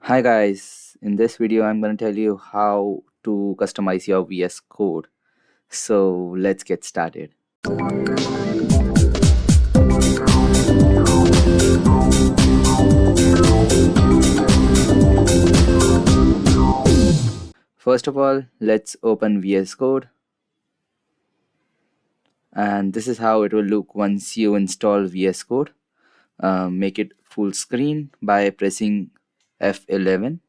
Hi guys, in this video I'm going to tell you how to customize your VS Code. So let's get started. First of all, let's open VS Code, and this is how it will look once you install VS Code. Make it full screen by pressing F11,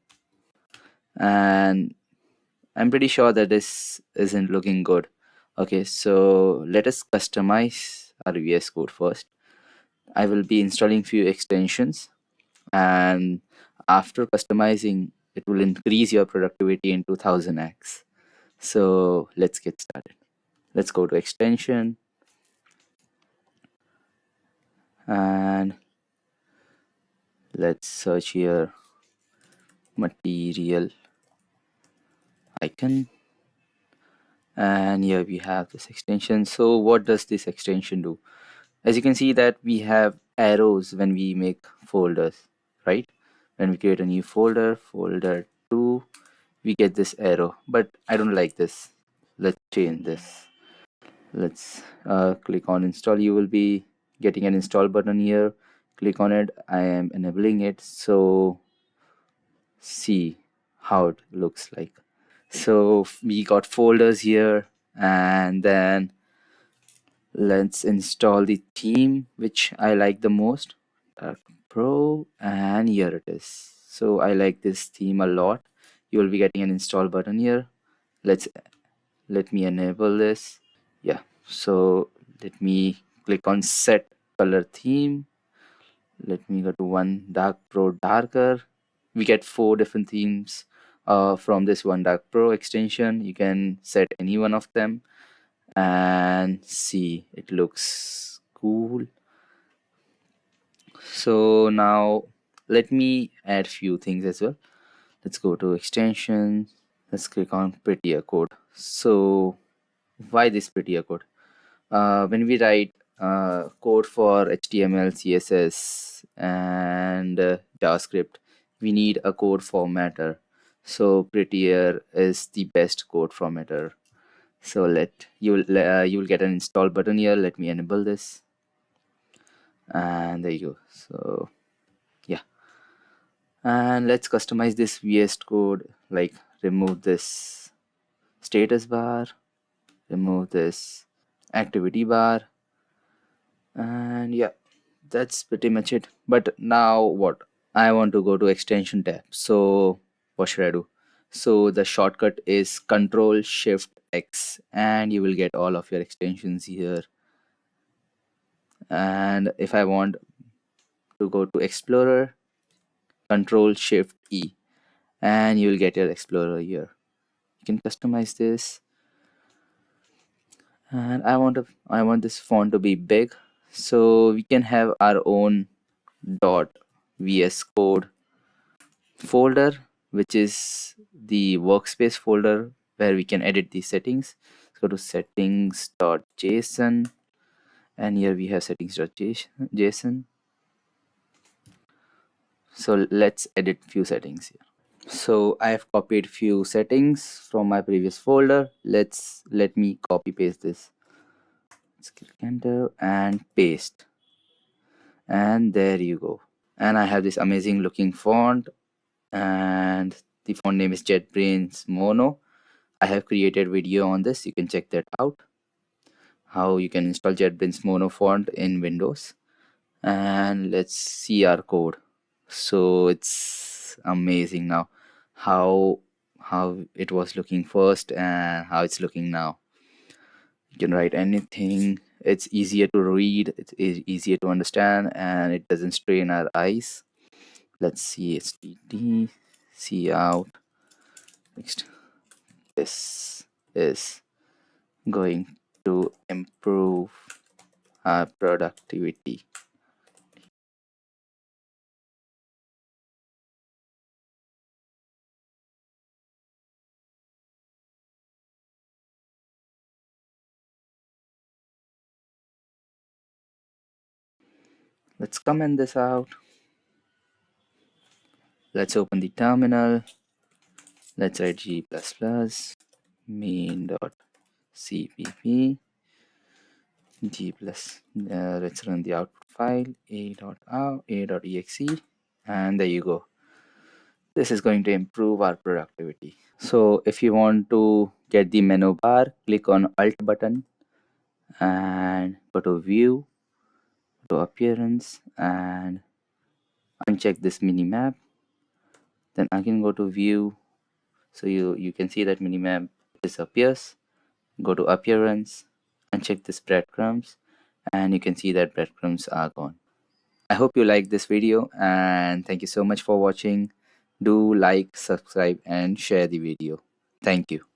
and I'm pretty sure that this isn't looking good. Okay, so let us customize our VS Code first. I will be installing few extensions, and after customizing it will increase your productivity in 2000x. So let's get started. Let's go to extension, and let's search here material icon, and here we have this extension. So what does this extension do? As you can see that we have arrows when we make folders, right? When we create a new folder 2, we get this arrow, but I don't like this. Let's change this. Let's click on install. You will be getting an install button here. Click on it. I am enabling it, so see how it looks like. So we got folders here, and then let's install the theme which I like the most, Dark Pro, and here it is. So I like this theme a lot. You will be getting an install button here. Let me enable this. Yeah, so let me click on set color theme. Let me go to one Dark Pro darker. We get 4 different themes from this one Dark Pro extension. You can set any one of them and see it looks cool. So now let me add few things as well. Let's go to extensions. Let's click on prettier code. So why this prettier code? When we write code for HTML, CSS, and JavaScript, we need a code formatter. So prettier is the best code formatter. So you'll get an install button here. Let me enable this, and there you go. So yeah, and let's customize this VS Code. Like remove this status bar, remove this activity bar, and yeah, that's pretty much it. But now what? I want to go to extension tab. So what should I do? So the shortcut is Control Shift X, and you will get all of your extensions here. And if I want to go to Explorer, Control Shift E, and you will get your Explorer here. You can customize this, and I want this font to be big, so we can have our own .vs code folder, which is the workspace folder where we can edit the settings. Let's go to settings.json, and here we have settings.json. So let's edit few settings here. So I have copied few settings from my previous folder. Let me copy paste this. Let's click enter and paste, and there you go. And I have this amazing looking font, and the font name is JetBrains Mono. I have created video on this. You can check that out, how you can install JetBrains Mono font in Windows. And let's see our code. So it's amazing now how it was looking first and how it's looking now. You can write anything. It's easier to read, it's easier to understand, and it doesn't strain our eyes. Let's see HTTP, see out. Next, this is going to improve our productivity. Let's comment this out. Let's open the terminal. Let's write g++ main.cpp g plus. Let's run the output file a.exe, and there you go. This is going to improve our productivity. So if you want to get the menu bar, click on Alt button and go to View, to Appearance, and uncheck this minimap. Then again go to View, so you can see that minimap disappears. Go to Appearance, uncheck this breadcrumbs, and you can see that breadcrumbs are gone. I hope you like this video, and thank you so much for watching. Do like, subscribe, and share the video. Thank you.